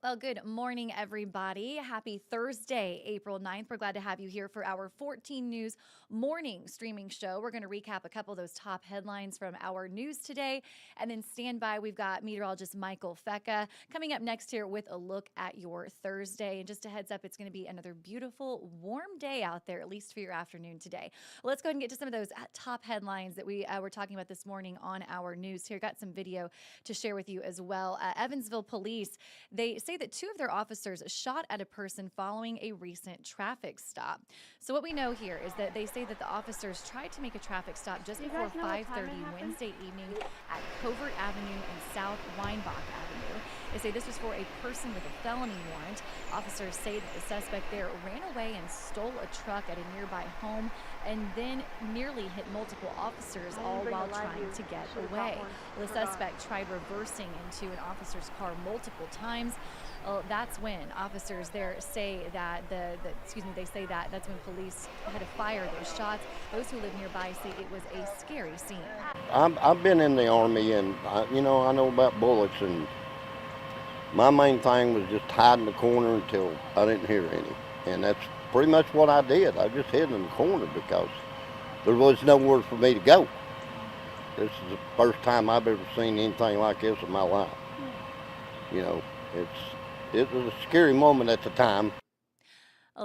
Well, good morning, everybody. Happy Thursday, April 9th. We're glad to have you here for our 14 News morning streaming show. We're going to recap a couple of those top headlines from our news today. And then stand by, we've got meteorologist Michael Fecca coming up next here with a look at your Thursday. And just a heads up, it's going to be another beautiful, warm day out there, at least for your afternoon today. Let's go ahead and get to some of those top headlines that we were talking about this morning on our news here. Got some video to share with you as well. Evansville police, they say that two of their officers shot at a person following a recent traffic stop. So what we know here is that they say that the officers tried to make a traffic stop just before 5:30 Wednesday evening at Covert Avenue and South Weinbach Avenue. They say this was for a person with a felony warrant. Officers say that the suspect there ran away and stole a truck at a nearby home and then nearly hit multiple officers, all while trying to get away. The suspect tried reversing into an officer's car multiple times. That's when officers there say that they say that that's when police had to fire those shots. Those who live nearby say it was a scary scene. I've been in the Army, and I know about bullets, and my main thing was just hide in the corner until I didn't hear any. And that's pretty much what I did. I just hid in the corner because there was nowhere for me to go. This is the first time I've ever seen anything like this in my life. It was a scary moment at the time.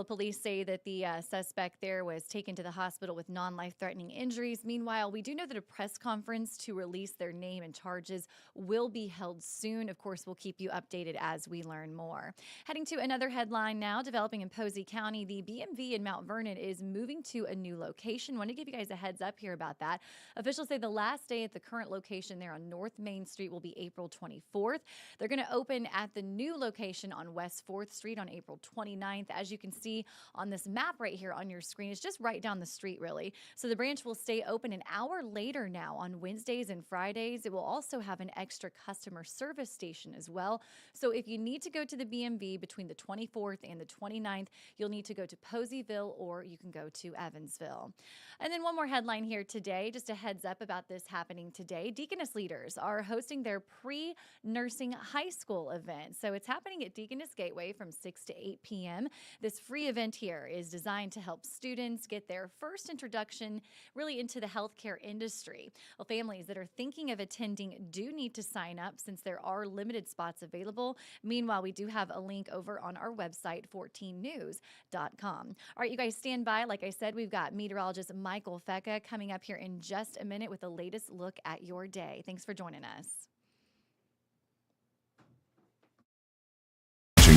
Police say that the suspect there was taken to the hospital with non-life-threatening injuries. Meanwhile, we do know that a press conference to release their name and charges will be held soon. Of course, we'll keep you updated as we learn more. Heading to another headline now, developing in Posey County, the BMV in Mount Vernon is moving to a new location. Want to give you guys a heads up here about that. Officials say the last day at the current location there on North Main Street will be April 24th. They're going to open at the new location on West 4th Street on April 29th. As you can see on this map right here on your screen, it's just right down the street, really. So the branch will stay open an hour later now on Wednesdays and Fridays. It will also have an extra customer service station as well. So if you need to go to the BMV between the 24th and the 29th, you'll need to go to Poseyville or you can go to Evansville. And then one more headline here today, just a heads up about this happening today. Deaconess leaders are hosting their pre-nursing high school event. So it's happening at Deaconess Gateway from 6 to 8 p.m. This free event here is designed to help students get their first introduction really into the healthcare industry. Well, families that are thinking of attending do need to sign up since there are limited spots available. Meanwhile, we do have a link over on our website, 14news.com. All right, you guys stand by. Like I said, we've got meteorologist Michael Fecca coming up here in just a minute with the latest look at your day. Thanks for joining us.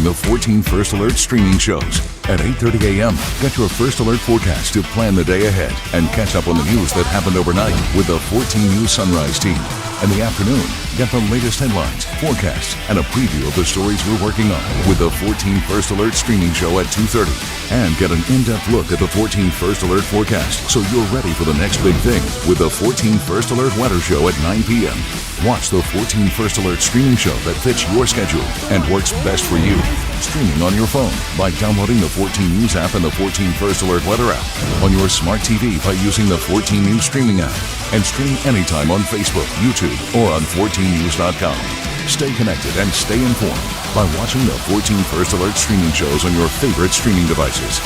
The 14 First Alert streaming shows. At 8:30 a.m., get your First Alert forecast to plan the day ahead and catch up on the news that happened overnight with the 14 News Sunrise team. In the afternoon, get the latest headlines, forecasts, and a preview of the stories we're working on with the 14 First Alert streaming show at 2:30. And get an in-depth look at the 14 First Alert forecast so you're ready for the next big thing with the 14 First Alert weather show at 9 p.m. Watch the 14 First Alert streaming show that fits your schedule and works best for you. Streaming on your phone by downloading the 14 News app and the 14 First Alert weather app. On your smart TV by using the 14 News streaming app. And stream anytime on Facebook, YouTube, or on 14news.com. Stay connected and stay informed by watching the 14 First Alert streaming shows on your favorite streaming devices.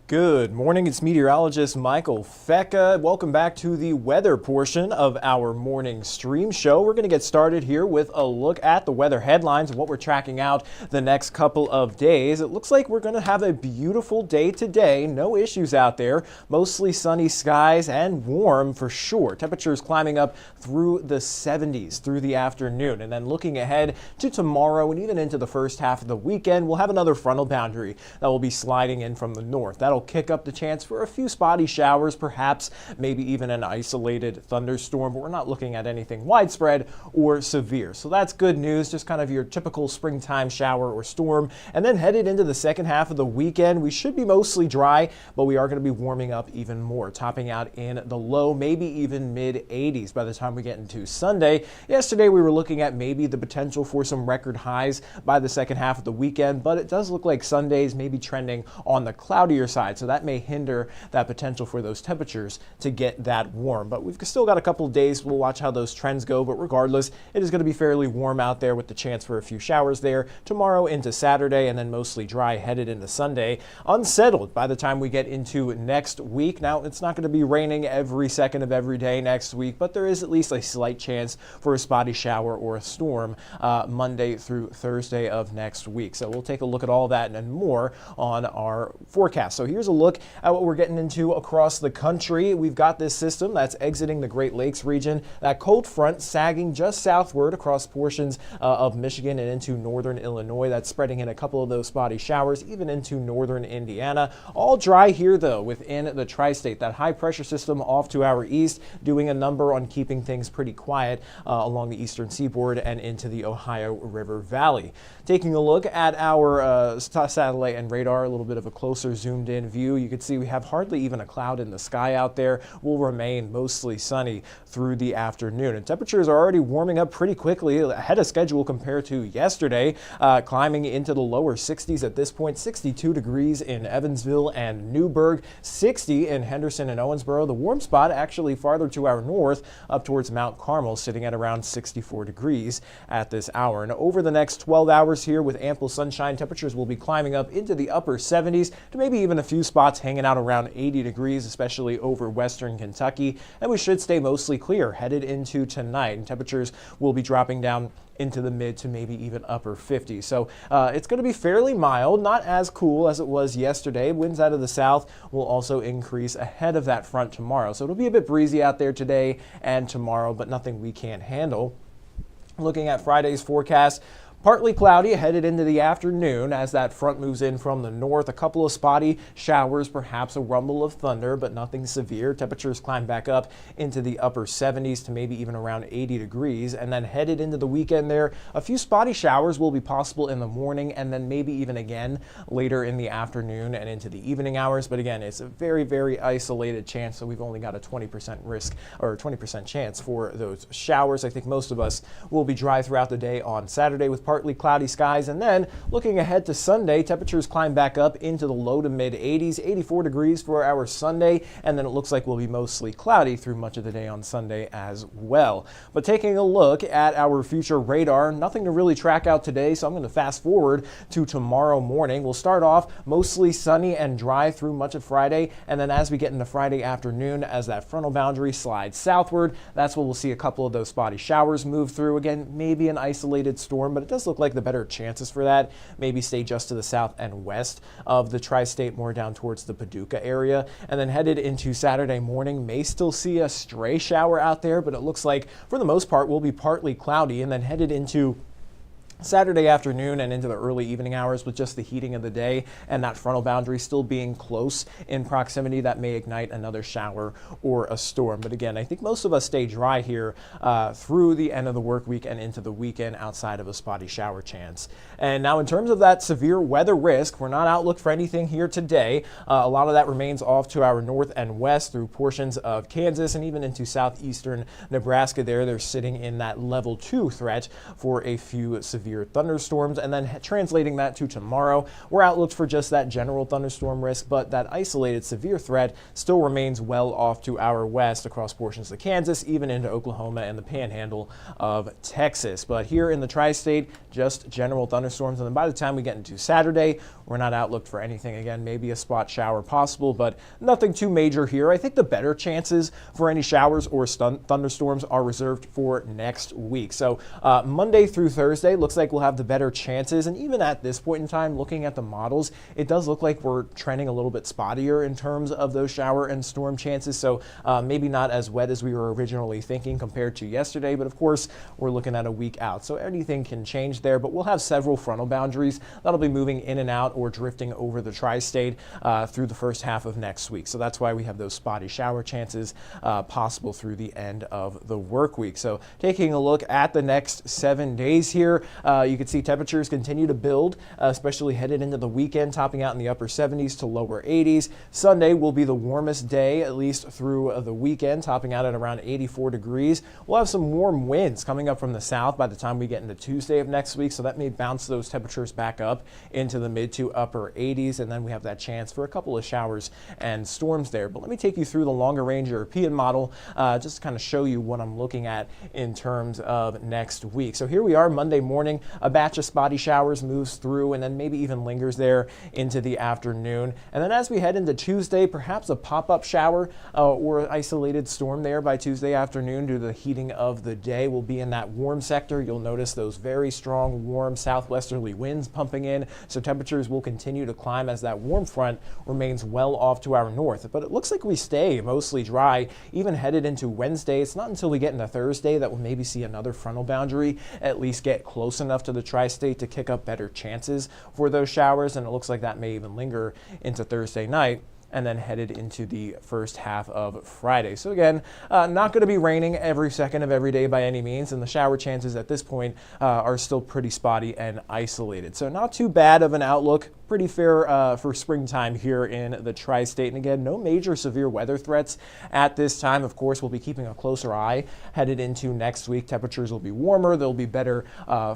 Good morning, it's meteorologist Michael Fecca. Welcome back to the weather portion of our morning stream show. We're going to get started here with a look at the weather headlines and what we're tracking out the next couple of days. It looks like we're going to have a beautiful day today. No issues out there. Mostly sunny skies and warm for sure. Temperatures climbing up through the 70s through the afternoon. And then looking ahead to tomorrow and even into the first half of the weekend, we'll have another frontal boundary that will be sliding in from the north. That'll kick up the chance for a few spotty showers, perhaps maybe even an isolated thunderstorm, but we're not looking at anything widespread or severe. So that's good news, just kind of your typical springtime shower or storm. And then headed into the second half of the weekend, we should be mostly dry, but we are going to be warming up even more, topping out in the low, maybe even mid 80s by the time we get into Sunday. Yesterday we were looking at maybe the potential for some record highs by the second half of the weekend, but it does look like Sundays may be trending on the cloudier side, so that may hinder that potential for those temperatures to get that warm. But we've still got a couple of days. We'll watch how those trends go, but regardless, it is going to be fairly warm out there with the chance for a few showers there tomorrow into Saturday, and then mostly dry headed into Sunday. Unsettled by the time we get into next week. Now, it's not going to be raining every second of every day next week, but there is at least a slight chance for a spotty shower or a storm Monday through Thursday of next week. So we'll take a look at all that and more on our forecast. So here's a look at what we're getting into across the country. We've got this system that's exiting the Great Lakes region. That cold front sagging just southward across portions of Michigan and into northern Illinois. That's spreading in a couple of those spotty showers, even into northern Indiana. All dry here, though, within the tri-state. That high pressure system off to our east doing a number on keeping things pretty quiet along the eastern seaboard and into the Ohio River Valley. Taking a look at our satellite and radar, a little bit of a closer zoomed in view, you can see we have hardly even a cloud in the sky out there. Will remain mostly sunny through the afternoon, and temperatures are already warming up pretty quickly ahead of schedule compared to yesterday, climbing into the lower 60s at this point. 62 degrees in Evansville and Newburgh, 60 in Henderson and Owensboro. The warm spot actually farther to our north up towards Mount Carmel, sitting at around 64 degrees at this hour. And over the next 12 hours here with ample sunshine, temperatures will be climbing up into the upper 70s to maybe even a few spots hanging out around 80 degrees, especially over western Kentucky. And we should stay mostly clear headed into tonight, and temperatures will be dropping down into the mid to maybe even upper 50s. So it's going to be fairly mild, not as cool as it was yesterday. Winds out of the south will also increase ahead of that front tomorrow. So it'll be a bit breezy out there today and tomorrow, but nothing we can't handle. Looking at Friday's forecast, partly cloudy headed into the afternoon as that front moves in from the north. A couple of spotty showers, perhaps a rumble of thunder, but nothing severe. Temperatures climb back up into the upper 70s to maybe even around 80 degrees. And then headed into the weekend there, a few spotty showers will be possible in the morning and then maybe even again later in the afternoon and into the evening hours. But again, it's a very, very isolated chance, so we've only got a 20% risk or 20% chance for those showers. I think most of us will be dry throughout the day on Saturday with partly cloudy skies, and then looking ahead to Sunday, temperatures climb back up into the low to mid 80s, 84 degrees for our Sunday, and then it looks like we'll be mostly cloudy through much of the day on Sunday as well. But taking a look at our future radar, nothing to really track out today, so I'm going to fast forward to tomorrow morning. We'll start off mostly sunny and dry through much of Friday, and then as we get into Friday afternoon, as that frontal boundary slides southward, that's when we'll see a couple of those spotty showers move through. Again, maybe an isolated storm, but it does look like the better chances for that maybe stay just to the south and west of the tri-state, more down towards the Paducah area. And then headed into Saturday morning, may still see a stray shower out there, but it looks like for the most part will be partly cloudy. And then headed into Saturday afternoon and into the early evening hours with just the heating of the day and that frontal boundary still being close in proximity, that may ignite another shower or a storm. But again, I think most of us stay dry here through the end of the work week and into the weekend outside of a spotty shower chance. And now in terms of that severe weather risk, we're not outlook for anything here today. A lot of that remains off to our north and west through portions of Kansas and even into southeastern Nebraska there. They're sitting in that level 2 threat for a few severe thunderstorms, and then translating that to tomorrow, we're outlooked for just that general thunderstorm risk, but that isolated severe threat still remains well off to our west across portions of Kansas, even into Oklahoma and the panhandle of Texas. But here in the tri-state, just general thunderstorms, and then by the time we get into Saturday, we're not outlooked for anything. Again, maybe a spot shower possible, but nothing too major here. I think the better chances for any showers or thunderstorms are reserved for next week. So Monday through Thursday looks looks like we'll have the better chances. And even at this point in time, looking at the models, it does look like we're trending a little bit spottier in terms of those shower and storm chances. So maybe not as wet as we were originally thinking compared to yesterday, but of course we're looking at a week out. So anything can change there, but we'll have several frontal boundaries that'll be moving in and out or drifting over the tri-state through the first half of next week. So that's why we have those spotty shower chances possible through the end of the work week. So taking a look at the next 7 days here, you can see temperatures continue to build, especially headed into the weekend, topping out in the upper 70s to lower 80s. Sunday will be the warmest day, at least through the weekend, topping out at around 84 degrees. We'll have some warm winds coming up from the south by the time we get into Tuesday of next week, so that may bounce those temperatures back up into the mid to upper 80s, and then we have that chance for a couple of showers and storms there. But let me take you through the longer range European model just to kind of show you what I'm looking at in terms of next week. So here we are Monday morning, a batch of spotty showers moves through and then maybe even lingers there into the afternoon. And then as we head into Tuesday, perhaps a pop-up shower or isolated storm there by Tuesday afternoon due to the heating of the day. We'll be in that warm sector. You'll notice those very strong, warm southwesterly winds pumping in, so temperatures will continue to climb as that warm front remains well off to our north. But it looks like we stay mostly dry, even headed into Wednesday. It's not until we get into Thursday that we'll maybe see another frontal boundary at least get close enough to the tri-state to kick up better chances for those showers, and it looks like that may even linger into Thursday night and then headed into the first half of Friday. So again, not going to be raining every second of every day by any means, and the shower chances at this point are still pretty spotty and isolated. So not too bad of an outlook. Pretty fair for springtime here in the tri-state. And again, no major severe weather threats at this time. Of course, we'll be keeping a closer eye headed into next week. Temperatures will be warmer. There'll be better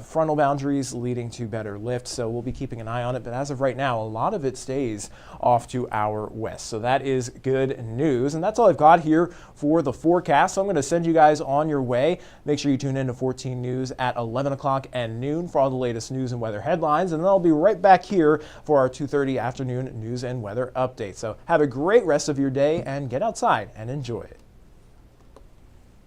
frontal boundaries leading to better lift. So we'll be keeping an eye on it. But as of right now, a lot of it stays off to our west. So that is good news. And that's all I've got here for the forecast. So I'm going to send you guys on your way. Make sure you tune in to 14 News at 11 o'clock and noon for all the latest news and weather headlines. And then I'll be right back here for our 2:30 afternoon news and weather update. So have a great rest of your day and get outside and enjoy it.